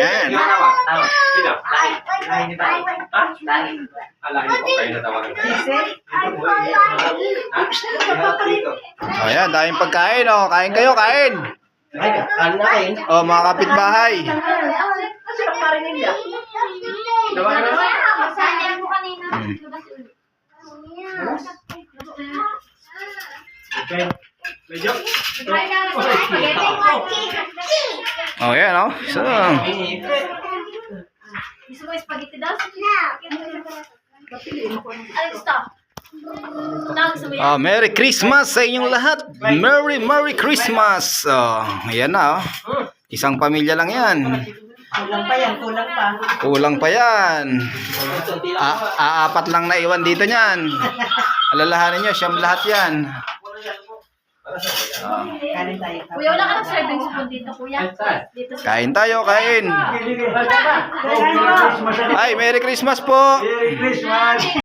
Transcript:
Yan. Sino? Lahi ni Bay. Ha? Alahin ko kayo natawagan. O yan, daming pagkain o. Kain kayo, kain. Ay, kanin na kain. O, mga kapitbahay. Kasi ang marinig niya. Tawagan na. Okay. Medyo. O yan o. So, Gusto mo spaghetti daw? Ano gusto? Gusto mo yan? Merry Christmas sa inyong lahat. Merry Christmas. Ayan na o. Isang pamilya lang yan. Kulang pa yan, kulang pa. Kulang pa yan. Aapat lang na iwan dito niyan. Alalahanin nyo, siyam lahat yan. Kanin tayo. Kuya, wala ka ng serving spoon dito, kuya. Dito sa... Kain tayo, kain. Ay, Merry Christmas po. Merry Christmas!